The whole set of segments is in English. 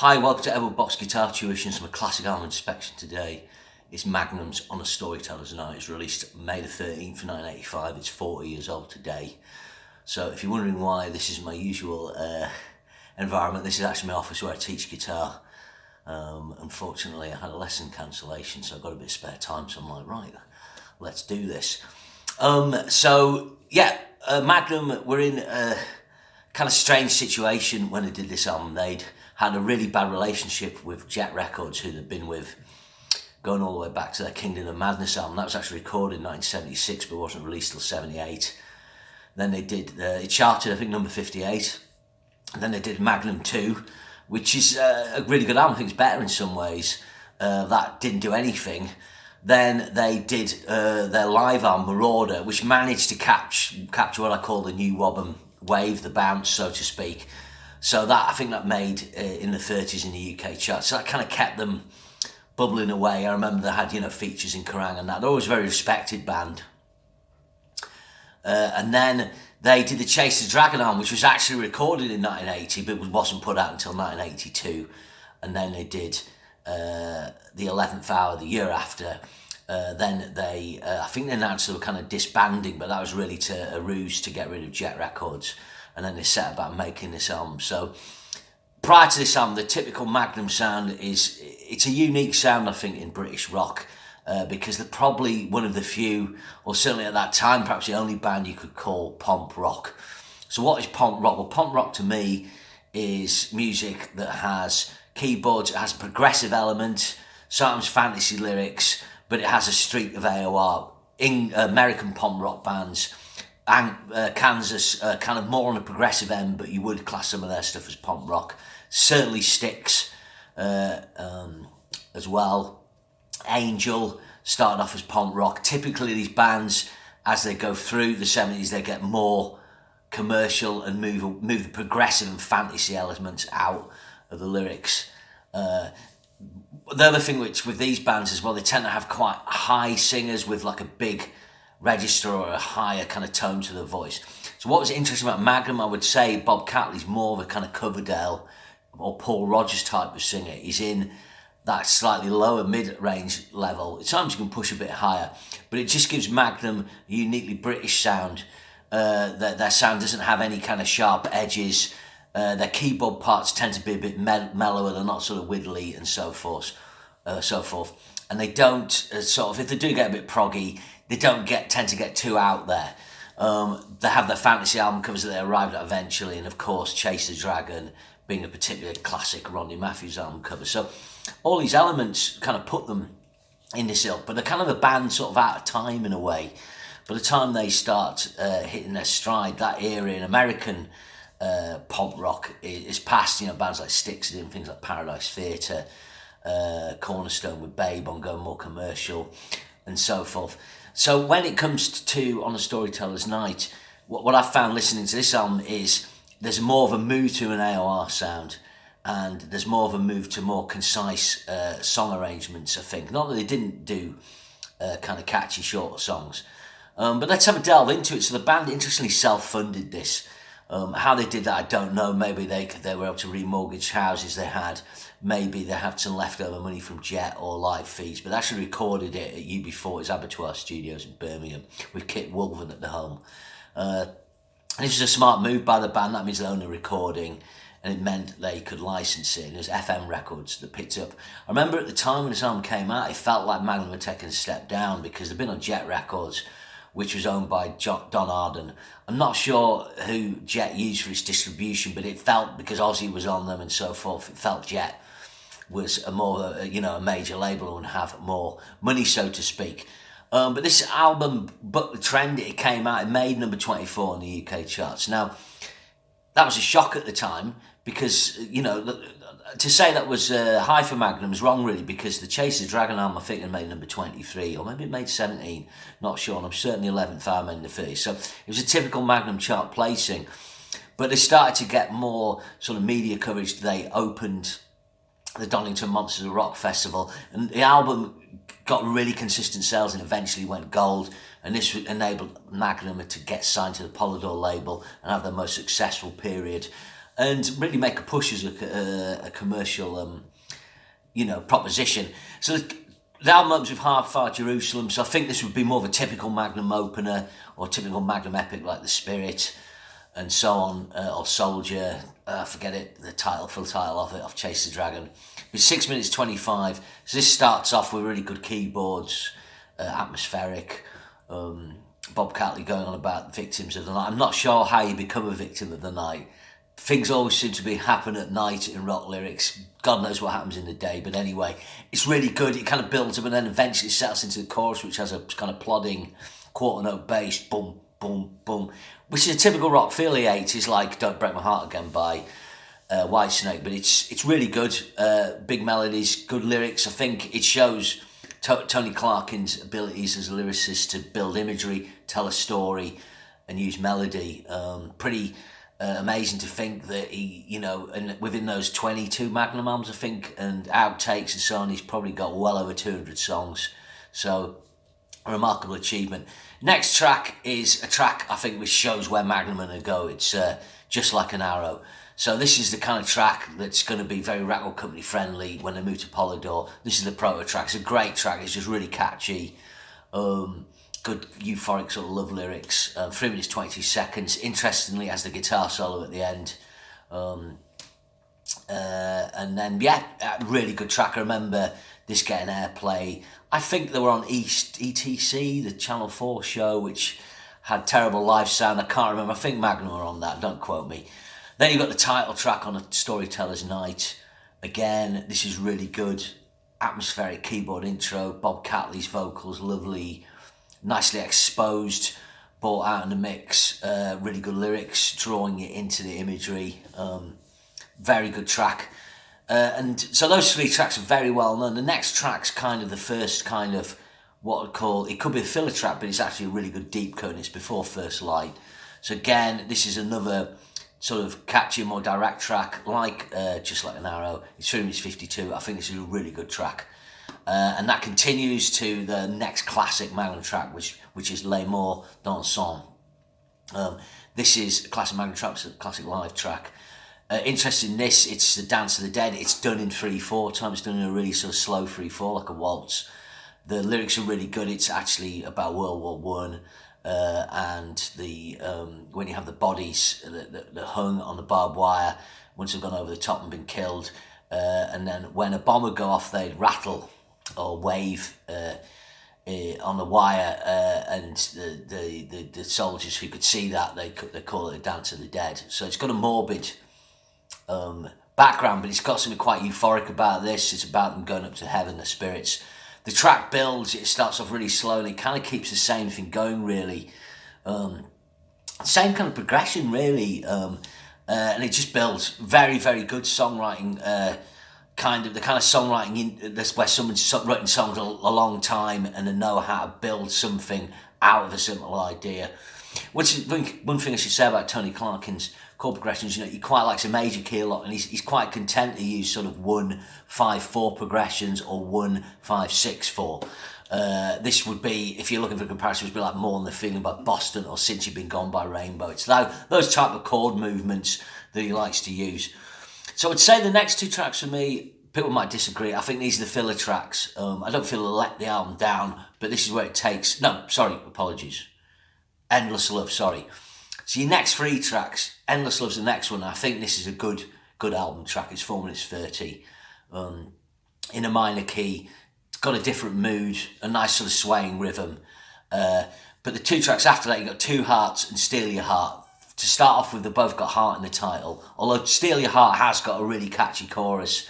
Hi, welcome to Edward Box Guitar Tuitions from a classic album inspection today. It's Magnum's On a Storytellers Night. It's released May the 13th, 1985. It's 40 years old today. So if you're wondering why this is my usual environment, this is actually my office where I teach guitar. Unfortunately, I had a lesson cancellation, so I've got a bit of spare time, so I'm like, right, let's do this. Magnum were in a kind of strange situation when they did this album. They'd had a really bad relationship with Jet Records, who they'd been with going all the way back to their Kingdom of Madness album. That was actually recorded in 1976, but wasn't released till 78. Then they did, it charted, I think, number 58. And then they did Magnum 2, which is a really good album. I think it's better in some ways. That didn't do anything. Then they did their live album, Marauder, which managed to capture what I call the new Wobham wave, the bounce, so to speak. So that, I think that made in the 30s in the UK chart. So that kind of kept them bubbling away. I remember they had, features in Kerrang and that. They're always a very respected band. And then they did the Chase the Dragon album, which was actually recorded in 1980, but wasn't put out until 1982. And then they did the 11th Hour the year after. Then they, I think they announced they were kind of disbanding, but that was really a ruse to get rid of Jet Records. And then they set about making this album. So prior to this album, the typical Magnum sound it's a unique sound, I think, in British rock, because they're probably one of the few, or certainly at that time, perhaps the only band you could call pomp rock. So what is pomp rock? Well, pomp rock to me is music that has keyboards, it has a progressive element, sometimes fantasy lyrics, but it has a streak of AOR. In American pomp rock bands, and Kansas, kind of more on the progressive end, but you would class some of their stuff as pomp rock. Certainly Styx as well. Angel started off as pomp rock. Typically these bands, as they go through the 70s, they get more commercial and move the progressive and fantasy elements out of the lyrics. The other thing which with these bands as well, they tend to have quite high singers with like a big register or a higher kind of tone to the voice. So what was interesting about Magnum, I would say Bob Catley's more of a kind of Coverdale or Paul Rodgers type of singer. He's in that slightly lower mid-range level. At times you can push a bit higher, but it just gives Magnum a uniquely British sound. Their sound doesn't have any kind of sharp edges. Their keyboard parts tend to be a bit mellower. They're not sort of widdly and so forth. And they don't if they do get a bit proggy, they don't tend to get too out there. They have their fantasy album covers that they arrived at eventually, and of course Chase the Dragon being a particular classic Rodney Matthews album cover. So all these elements kind of put them in this ilk, but they're kind of a band sort of out of time in a way. By the time they start hitting their stride, that era in American pop rock is past. Bands like Styx and things like Paradise Theatre, Cornerstone with Babe on going more commercial, and so forth. So when it comes to On a Storyteller's Night, what I've found listening to this album is there's more of a move to an AOR sound, and there's more of a move to more concise song arrangements, I think. Not that they didn't do kind of catchy short songs, but let's have a delve into it. So the band interestingly self-funded this. How they did that, I don't know. Maybe they were able to remortgage houses they had. Maybe they had some leftover money from Jet or live fees, but they actually recorded it at UB40's Abattoir Studios in Birmingham with Kit Wolven at the helm. And this was a smart move by the band. That means they own the recording, and it meant they could license it. And there's FM Records that picked up. I remember at the time when this album came out, it felt like Magnum were taking a step down because they'd been on Jet Records, which was owned by Don Arden. I'm not sure who Jet used for its distribution, but it felt, because Ozzy was on them and so forth, it felt Jet was a major label and have more money, so to speak. But this album, but the trend it came out, it made number 24 in the UK charts. Now, that was a shock at the time because, to say that was high for Magnum is wrong, really, because the Chase the Dragon album, I think, it made number 23, or maybe it made 17, not sure, and I'm certain the 11th hour made the 30. So it was a typical Magnum chart placing. But they started to get more sort of media coverage. They opened the Donington Monsters of Rock Festival, and the album got really consistent sales and eventually went gold, and this enabled Magnum to get signed to the Polydor label and have their most successful period. and really make a push as a commercial, proposition. So the album opens with Half Far Jerusalem, so I think this would be more of a typical Magnum opener or typical Magnum epic like The Spirit and so on, or Soldier, forget it, full title of it, I've Chased the Dragon. It's 6 minutes 25, so this starts off with really good keyboards, atmospheric, Bob Catley going on about victims of the night. I'm not sure how you become a victim of the night. Things always seem to happen at night in rock lyrics. God knows what happens in the day, but anyway, it's really good. It kind of builds up and then eventually settles into the chorus, which has a kind of plodding quarter note bass, boom, boom, boom, which is a typical rock feel of the 80s, like Don't Break My Heart Again by Whitesnake, but it's really good. Big melodies, good lyrics. I think it shows Tony Clarkin's abilities as a lyricist to build imagery, tell a story, and use melody. Pretty amazing to think that he, and within those 22 Magnum albums, I think, and outtakes and so on, he's probably got well over 200 songs. So, a remarkable achievement. Next track is a track, I think, which shows where Magnum are going to go. It's Just Like an Arrow. So this is the kind of track that's going to be very Record Company friendly when they move to Polydor. This is the proto track. It's a great track. It's just really catchy. Good euphoric sort of love lyrics. 3 minutes 22 seconds. Interestingly, has the guitar solo at the end. And then, really good track. I remember this getting airplay. I think they were on ETC, the Channel 4 show, which had terrible live sound. I can't remember. I think Magnum were on that. Don't quote me. Then you've got the title track on a Storytellers Night. Again, this is really good. Atmospheric keyboard intro. Bob Catley's vocals, lovely. Nicely exposed, brought out in the mix, really good lyrics, drawing it into the imagery, very good track. And so those three tracks are very well known. The next track's kind of the first kind of what I'd call, it could be a filler track, but it's actually a really good deep cut and it's before First Light. So again, this is another sort of catchy, more direct track, like Just Like an Arrow. It's 3 minutes 52. I think this is a really good track. And that continues to the next classic Magnum track, which is Les Morts Dansants. This is a classic Magnum track, it's a classic live track. Interesting, it's the Dance of the Dead. It's done in 3/4 time. It's done in a really sort of slow 3/4, like a waltz. The lyrics are really good. It's actually about World War One, and the when you have the bodies that hung on the barbed wire once they've gone over the top and been killed, and then when a bomb would go off, they'd rattle or wave on the wire, and the soldiers who could see that, they call it a Dance of the Dead. So it's got a morbid background, but it's got something quite euphoric about this. It's about them going up to heaven, the spirits. The track builds, it starts off really slow and it kind of keeps the same thing going, really. Same kind of progression, really, and it just builds. Very, very good songwriting. The kind of songwriting that's where someone's written songs a long time and they know how to build something out of a simple idea. One thing I should say about Tony Clarkin's chord progressions, he quite likes a major key a lot, and he's quite content to use sort of 1-5-4 progressions or 1-5-6-4. This would be, if you're looking for a comparison, would be like More Than the Feeling by Boston or Since You've Been Gone by Rainbow. It's those type of chord movements that he likes to use. So I'd say the next two tracks for me, people might disagree. I think these are the filler tracks. I don't feel it'll let the album down, but this is where it takes... No, sorry, apologies. Endless Love, sorry. So your next three tracks, Endless Love's the next one. I think this is a good album track. It's 4 minutes 30. In a minor key. It's got a different mood, a nice sort of swaying rhythm. But the two tracks after that, you've got Two Hearts and Steal Your Heart. To start off with, they've both got heart in the title. Although Steal Your Heart has got a really catchy chorus.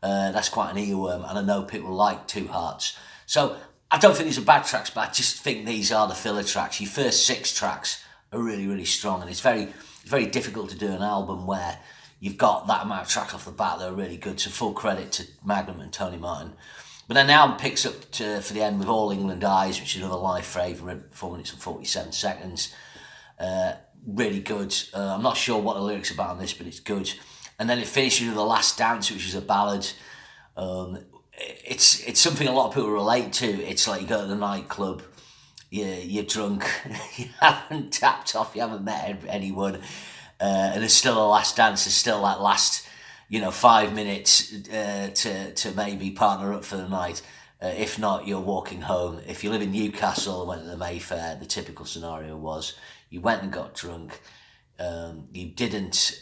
That's quite an earworm, and I know people like Two Hearts. So I don't think these are bad tracks, but I just think these are the filler tracks. Your first six tracks are really, really strong, and it's very difficult to do an album where you've got that amount of tracks off the bat that are really good. So full credit to Magnum and Tony Martin. But then the album picks up for the end with All England Eyes, which is another live favourite, 4 minutes and 47 seconds. Really good. I'm not sure what the lyrics are about on this, but it's good. And then it finishes with The Last Dance, which is a ballad. It's something a lot of people relate to. It's like you go to the nightclub, you're drunk, you haven't tapped off, you haven't met anyone, and there's still a last dance, there's still that last, 5 minutes to maybe partner up for the night. If not, you're walking home. If you live in Newcastle and went to the Mayfair, the typical scenario was you went and got drunk, you didn't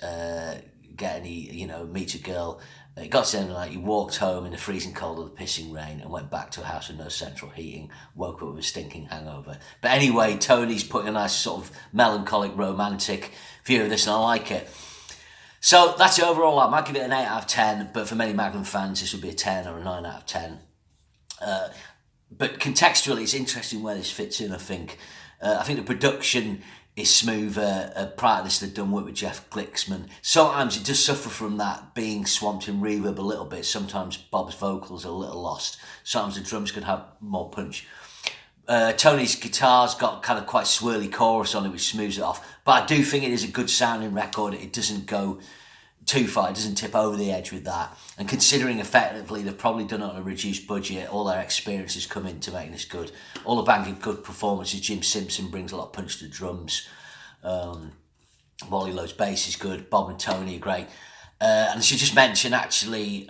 get any, meet a girl. It got to the end of the night, you walked home in the freezing cold or the pissing rain and went back to a house with no central heating, woke up with a stinking hangover. But anyway, Tony's putting a nice sort of melancholic, romantic view of this, and I like it. So that's it overall. I might give it an 8 out of 10, but for many Magnum fans, this would be a 10 or a 9 out of 10. But contextually, it's interesting where this fits in, I think. I think the production is smoother. Prior to this, they'd done work with Jeff Glicksman. Sometimes it does suffer from that being swamped in reverb a little bit. Sometimes Bob's vocals are a little lost. Sometimes the drums could have more punch. Tony's guitar's got kind of quite swirly chorus on it, which smooths it off. But I do think it is a good sounding record. It doesn't go too far. It doesn't tip over the edge with that. And considering effectively they've probably done it on a reduced budget, all their experiences come into making this good. All the band give good performances. Jim Simpson brings a lot of punch to the drums. Wally Lowe's bass is good. Bob and Tony are great. And I should just mention, actually,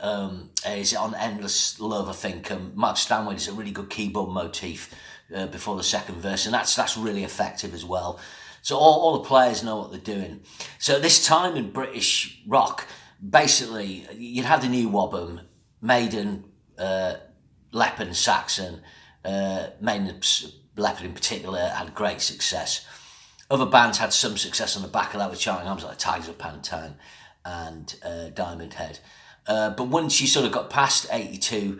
is it on Endless Love, I think, Mark Stanwood is a really good keyboard motif before the second verse, and that's really effective as well. So all the players know what they're doing. So this time in British rock, basically, you'd have the new Wobham, Maiden, Leopard and Saxon. Maiden, Leopard in particular, had great success. Other bands had some success on the back of that with charting albums like Tigers of Pantone and Diamond Head. But once you sort of got past 82,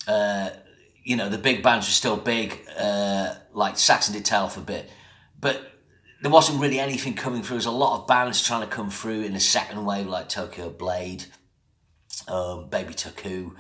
the big bands were still big, like Saxon did tail off a bit. But there wasn't really anything coming through. There's a lot of bands trying to come through in the second wave, like Tokyo Blade, Baby Taku,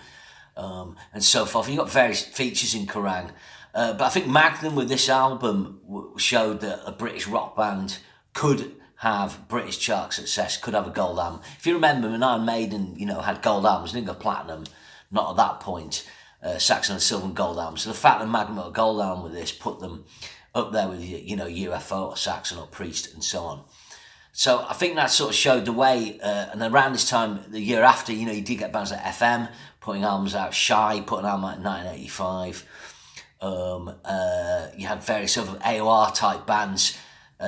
and so forth. And you got various features in Kerrang. But I think Magnum with this album showed that a British rock band could have British chart success, could have a gold album. If you remember, when Iron Maiden, had gold albums, didn't go platinum, not at that point. Saxon had silver and gold albums. So the fact that Magnum got a gold album with this put them up there with, UFO or Saxon or Priest and so on. So I think that sort of showed the way. And around this time, the year after, you did get bands like FM putting albums out, Shy putting an album out in 1985. You had various other AOR type bands,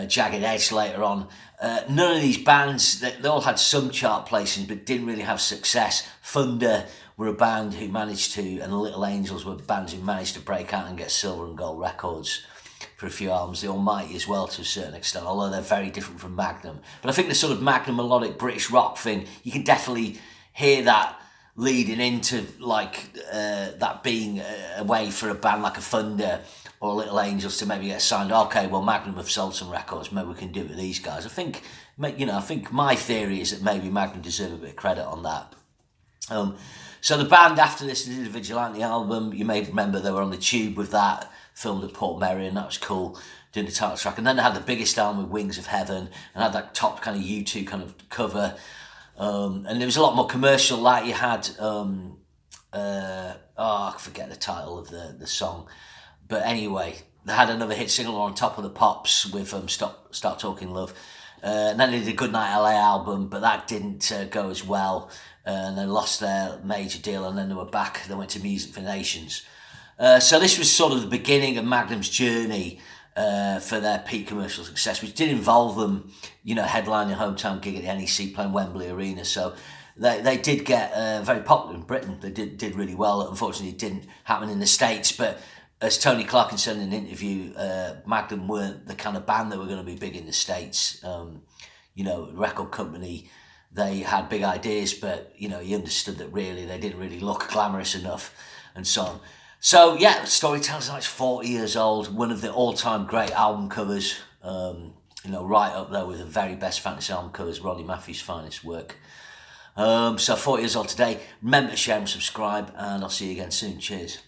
Jagged Edge later on. None of these bands, they all had some chart placings but didn't really have success. Thunder were a band who managed to, and the Little Angels were bands who managed to break out and get silver and gold records for a few albums. The Almighty as well to a certain extent, although they're very different from Magnum. But I think the sort of Magnum melodic British rock thing, you can definitely hear that leading into that being a way for a band like a Thunder or Little Angels to maybe get signed. Okay, well, Magnum have sold some records, maybe we can do it with these guys. I think my theory is that maybe Magnum deserve a bit of credit on that. So the band after this did a Vigilante album. You may remember they were on the Tube with that, filmed at Port Merion, that was cool, doing the title track. And then they had the biggest album with Wings of Heaven and had that top kind of U2 kind of cover. And there was a lot more commercial, like you had, I forget the title of the song. But anyway, they had another hit single on Top of the Pops with Start Talking Love. And then they did a Goodnight LA album, but that didn't go as well. And they lost their major deal, and then they were back. They went to Music for Nations. So this was sort of the beginning of Magnum's journey for their peak commercial success, which did involve them, headlining a hometown gig at the NEC, playing Wembley Arena. So they did get very popular in Britain. They did really well. Unfortunately, it didn't happen in the States, but as Tony Clarkin said in an interview, Magnum weren't the kind of band that were going to be big in the States. Record company, they had big ideas, but, he understood that really they didn't really look glamorous enough and so on. So, yeah, Storytellers, it's 40 years old, one of the all-time great album covers, right up there with the very best fantasy album covers, Ronnie Matthews' finest work. So 40 years old today. Remember to share and subscribe, and I'll see you again soon. Cheers.